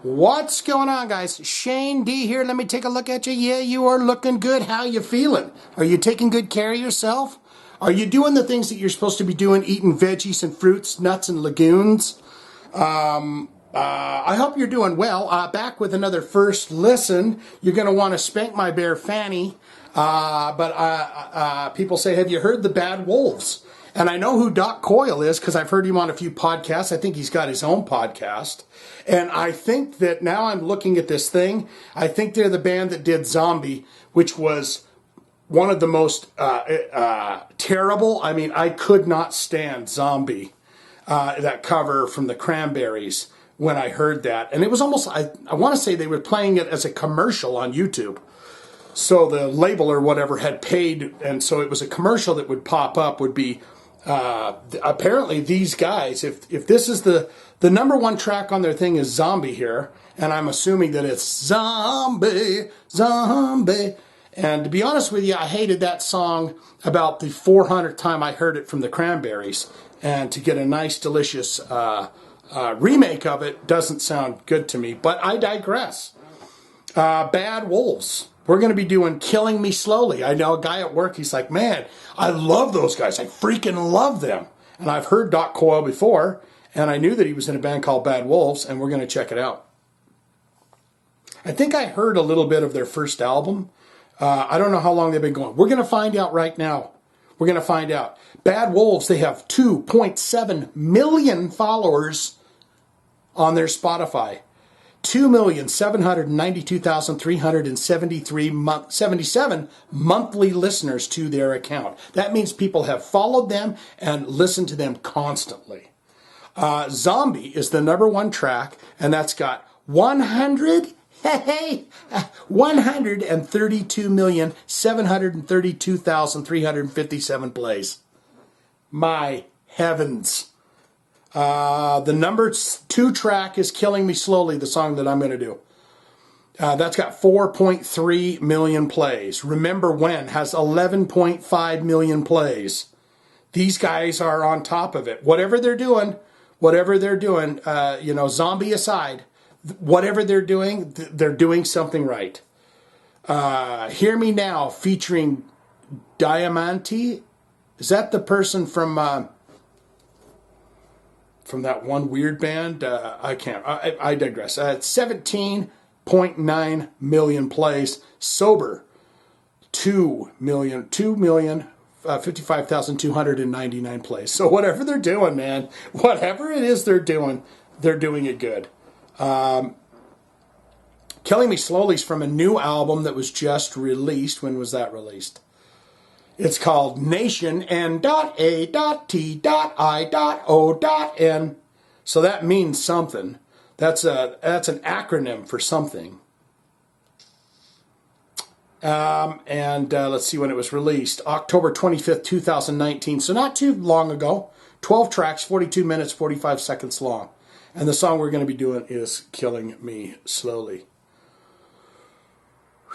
What's going on, guys? Shane D here. Let me take a look at you. Yeah, you are looking good. How you feeling? Are you taking good care of yourself? Are you doing the things that you're supposed to be doing, eating veggies and fruits, nuts and legumes? I hope you're doing well. Back with another first listen. You're going to want to spank my bare fanny. But people say, have you heard the Bad Wolves? And I know who Doc Coyle is because I've heard him on a few podcasts. I think he's got his own podcast. And I think that now I'm looking at this thing. I think they're the band that did Zombie, which was one of the most terrible. I mean, I could not stand Zombie, that cover from the Cranberries when I heard that. And it was almost, I want to say they were playing it as a commercial on YouTube. So the label or whatever had paid, and so it was a commercial that would pop up, would be, apparently these guys, if this is the number one track on their thing is Zombie here, and I'm assuming that it's Zombie, Zombie. And to be honest with you, I hated that song about the 400th time I heard it from the Cranberries, and to get a nice, delicious remake of it doesn't sound good to me, but I digress. Bad Wolves. We're going to be doing Killing Me Slowly. I know a guy at work, he's like, man, I love those guys. I freaking love them. And I've heard Doc Coyle before, and I knew that he was in a band called Bad Wolves, and we're going to check it out. I think I heard a little bit of their first album. I don't know how long they've been going. We're going to find out right now. We're going to find out. Bad Wolves, they have 2.7 million followers on their Spotify. 2,792,377 monthly listeners to their account. That means people have followed them and listened to them constantly. Zombie is the number one track, and that's got 132,732,357 plays. My heavens. The number 2 track is Killing Me Slowly, the song that I'm going to do. That's got 4.3 million plays. Remember When has 11.5 million plays. These guys are on top of it. Whatever they're doing, Zombie aside, whatever they're doing something right. Hear Me Now featuring Diamante. Is that the person from that one weird band? I digress. 17.9 million plays. Sober, 55,299 plays. So whatever they're doing, man, whatever it is they're doing it good. Killing Me Slowly is from a new album that was just released. When was that released? It's called Nation N.A.T.I.O.N. So that means something. That's an acronym for something. Let's see when it was released. October 25th, 2019. So not too long ago. 12 tracks, 42 minutes, 45 seconds long. And the song we're going to be doing is Killing Me Slowly.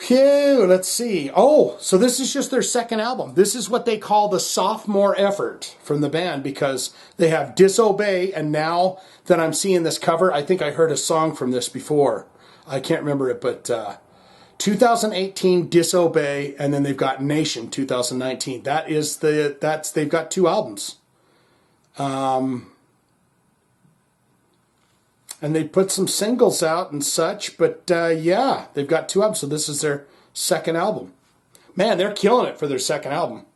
Phew, let's see. Oh, so this is just their second album. This is what they call the sophomore effort from the band, because they have Disobey, and now that I'm seeing this cover, I think I heard a song from this before. I can't remember it, but 2018 Disobey, and then they've got Nation 2019. They've got 2 albums. And they put some singles out and such, but yeah, they've got 2 albums, so this is their second album. Man, they're killing it for their second album.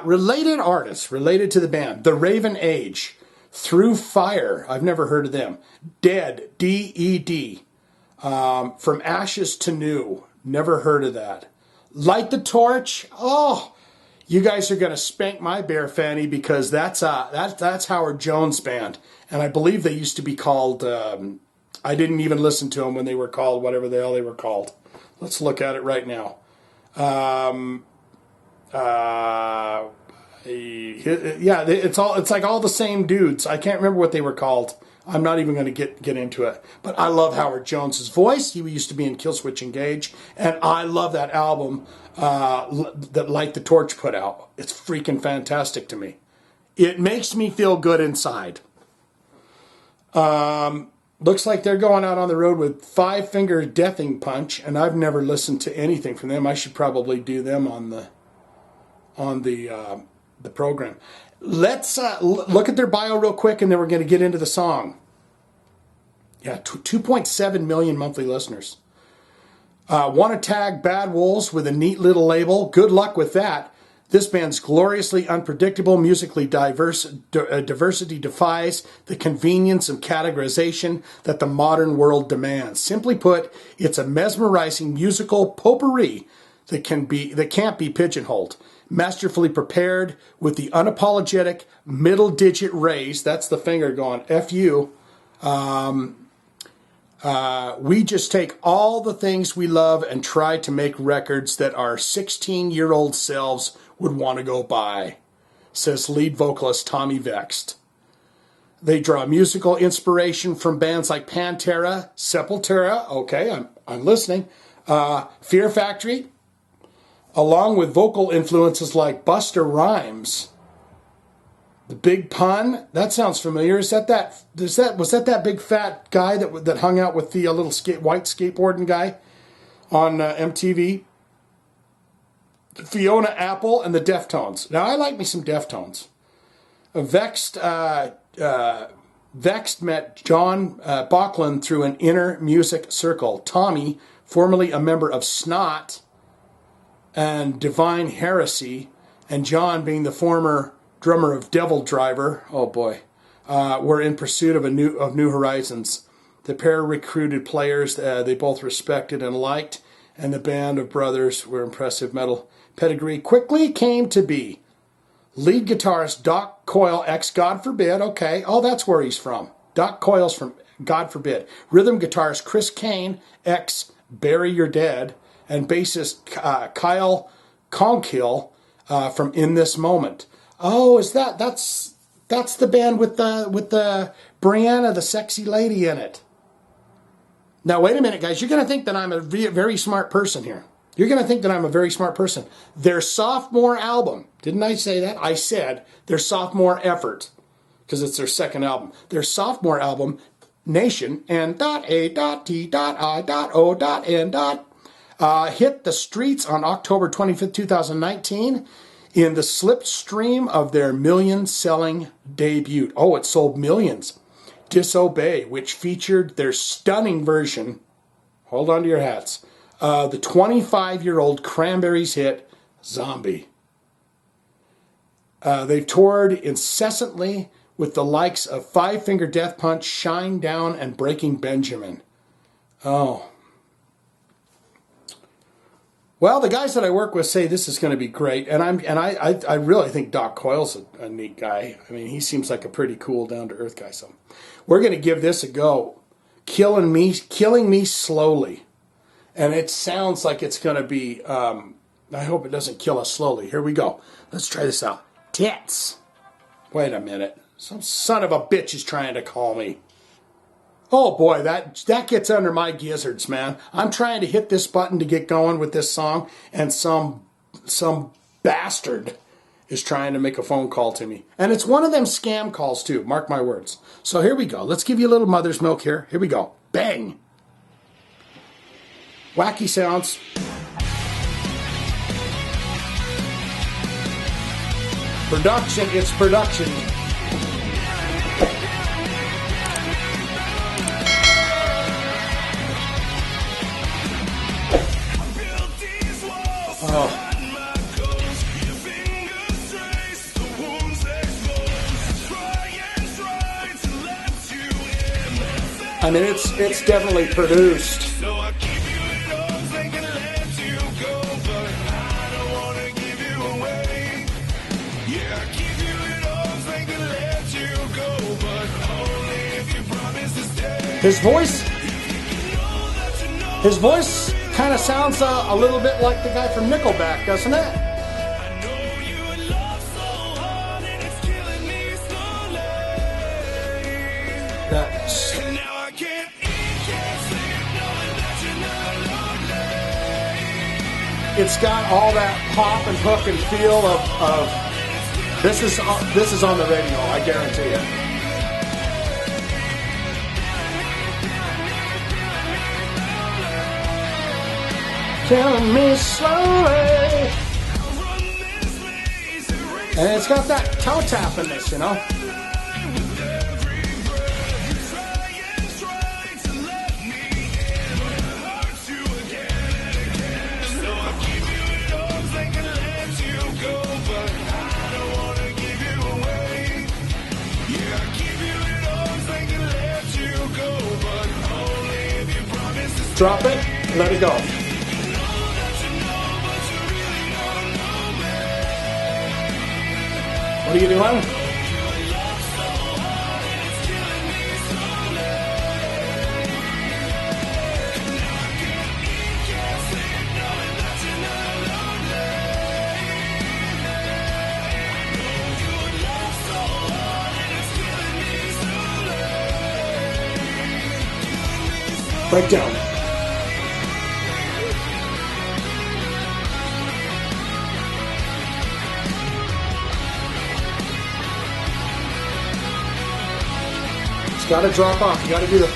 Related artists, related to the band, The Raven Age, Through Fire, I've never heard of them. Dead, D-E-D, From Ashes to New, never heard of that. Light the Torch, oh, you guys are going to spank my bare fanny, because that's Howard Jones' band. And I believe they used to be called, I didn't even listen to them when they were called whatever the hell they were called. Let's look at it right now. Yeah, it's like all the same dudes. I can't remember what they were called. I'm not even going to get into it. But I love Howard Jones's voice. He used to be in Killswitch Engage. And I love that album that Light the Torch put out. It's freaking fantastic to me. It makes me feel good inside. Looks like they're going out on the road with Five Finger Deathing Punch, and I've never listened to anything from them. I should probably do them on the program. Let's look at their bio real quick, and then we're going to get into the song. Yeah, 2.7 million monthly listeners. Want to tag Bad Wolves with a neat little label? Good luck with that. This band's gloriously unpredictable, musically diverse. Diversity defies the convenience of categorization that the modern world demands. Simply put, it's a mesmerizing musical potpourri that can't be pigeonholed. Masterfully prepared with the unapologetic middle digit raise. That's the finger going F you. We just take all the things we love and try to make records that our 16-year-old selves would want to go buy, says lead vocalist Tommy Vext. They draw musical inspiration from bands like Pantera, Sepultura, okay, I'm listening, Fear Factory, along with vocal influences like Busta Rhymes. The Big Pun, that sounds familiar. Was that that big fat guy that hung out with the little white skateboarding guy on MTV? Fiona Apple and the Deftones. Now I like me some Deftones. Vext met John Bauchland through an inner music circle. Tommy, formerly a member of N.A.T.I.O.N and Divine Heresy, and John being the former drummer of Devil Driver, oh boy, were in pursuit of new horizons. The pair recruited players they both respected and liked, and the band of brothers were impressive metal pedigree quickly came to be. Lead guitarist Doc Coyle, ex God Forbid, okay, oh that's where he's from. Doc Coyle's from God Forbid. Rhythm guitarist Chris Kane, ex Bury Your Dead, and bassist Kyle Conkill from In This Moment. Oh, that's the band with the Brianna, the sexy lady in it. Now wait a minute, guys. You're going to think that I'm a very smart person here. You're going to think that I'm a very smart person. Their sophomore album, didn't I say that? I said their sophomore effort, because it's their second album. Their sophomore album, Nation, N.A.T.I.O.N, hit the streets on October 25th, 2019 in the slipstream of their million-selling debut. Oh, it sold millions. Disobey, which featured their stunning version, hold on to your hats, the 25-year-old Cranberries hit, Zombie. They've toured incessantly with the likes of Five Finger Death Punch, Shine Down, and Breaking Benjamin. Oh. Well, the guys that I work with say this is going to be great, and I really think Doc Coyle's a neat guy. I mean, he seems like a pretty cool, down-to-earth guy. So we're going to give this a go. Killing Me Slowly. And it sounds like it's going to be, I hope it doesn't kill us slowly. Here we go. Let's try this out. Tits. Wait a minute. Some son of a bitch is trying to call me. Oh boy, that gets under my gizzards, man. I'm trying to hit this button to get going with this song, and some bastard is trying to make a phone call to me. And it's one of them scam calls too, mark my words. So here we go. Let's give you a little mother's milk here. Here we go. Bang. Wacky sounds. Production, it's production. Oh. I mean, it's definitely produced. His voice kind of sounds a little bit like the guy from Nickelback, doesn't it? It's got all that pop and hook and feel of this is on the radio, I guarantee it. killing me slowly. And it's got that toe tap in this, you know. Drop it, let it go. What are you doing? Break down. Gotta drop off. You gotta do the.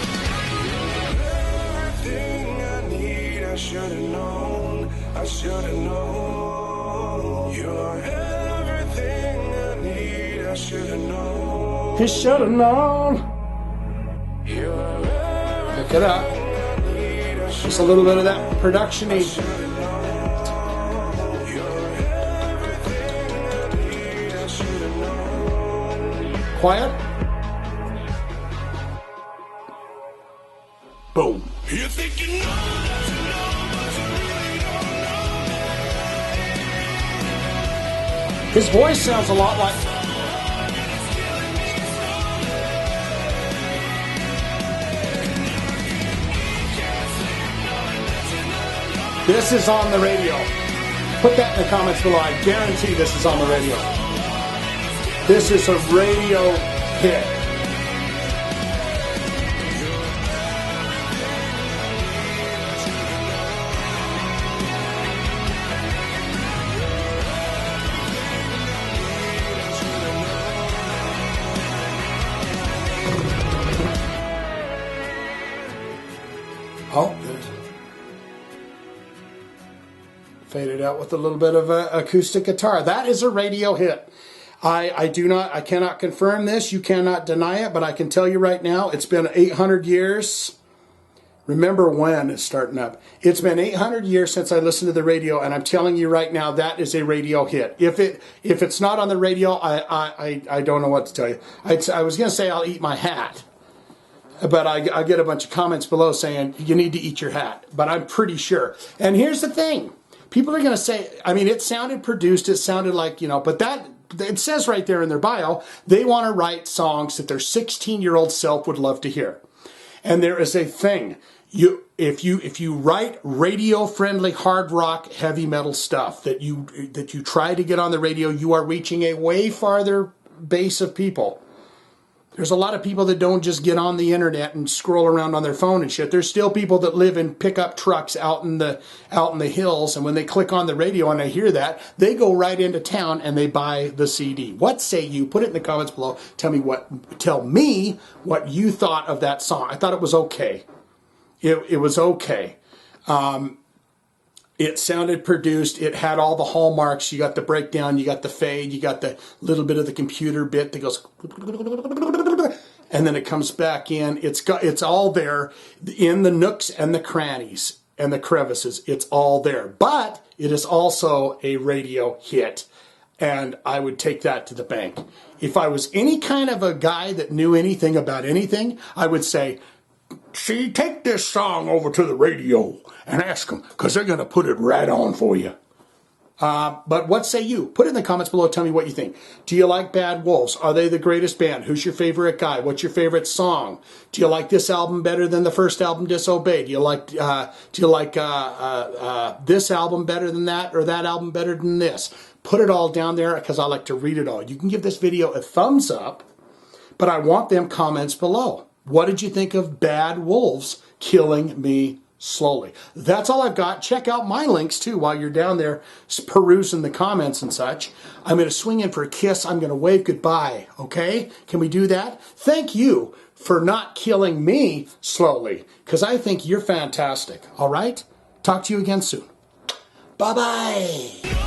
Everything I need, I should've known. I should've known. You're everything I need. I should've known. You should've known. Pick it up. Just a little bit of that production-y. Quiet. Boom. You think you know that you know, but you really don't know. His voice sounds a lot like. This is on the radio. Put that in the comments below. I guarantee this is on the radio. This is a radio hit. Oh, faded out with a little bit of acoustic guitar. That is a radio hit. I cannot confirm this. You cannot deny it, but I can tell you right now, it's been 800 years. Remember when it's starting up. It's been 800 years since I listened to the radio, and I'm telling you right now, that is a radio hit. If it's not on the radio, I don't know what to tell you. I was going to say I'll eat my hat. But I get a bunch of comments below saying, you need to eat your hat. But I'm pretty sure. And here's the thing. People are going to say, I mean, it sounded produced. It sounded like, you know, but that, it says right there in their bio, they want to write songs that their 16-year-old self would love to hear. And there is a thing. If you write radio-friendly hard rock, heavy metal stuff that you try to get on the radio, you are reaching a way farther base of people. There's a lot of people that don't just get on the internet and scroll around on their phone and shit. There's still people that live in pickup trucks out in the hills, and when they click on the radio and they hear that, they go right into town and they buy the CD. What say you? Put it in the comments below. Tell me what you thought of that song. I thought it was okay. It was okay. It sounded produced. It had all the hallmarks. You got the breakdown. You got the fade. You got the little bit of the computer bit that goes, and then it comes back in. It's all there in the nooks and the crannies and the crevices. It's all there. But it is also a radio hit, and I would take that to the bank. If I was any kind of a guy that knew anything about anything, I would say, see, take this song over to the radio and ask them, because they're going to put it right on for you. But what say you? Put it in the comments below. Tell me what you think. Do you like Bad Wolves? Are they the greatest band? Who's your favorite guy? What's your favorite song? Do you like this album better than the first album, Disobey? Do you like this album better than that, or that album better than this? Put it all down there, because I like to read it all. You can give this video a thumbs up, but I want them comments below. What did you think of Bad Wolves killing me slowly? That's all I've got. Check out my links too while you're down there perusing the comments and such. I'm going to swing in for a kiss. I'm going to wave goodbye. Okay? Can we do that? Thank you for not killing me slowly, because I think you're fantastic. All right? Talk to you again soon. Bye-bye.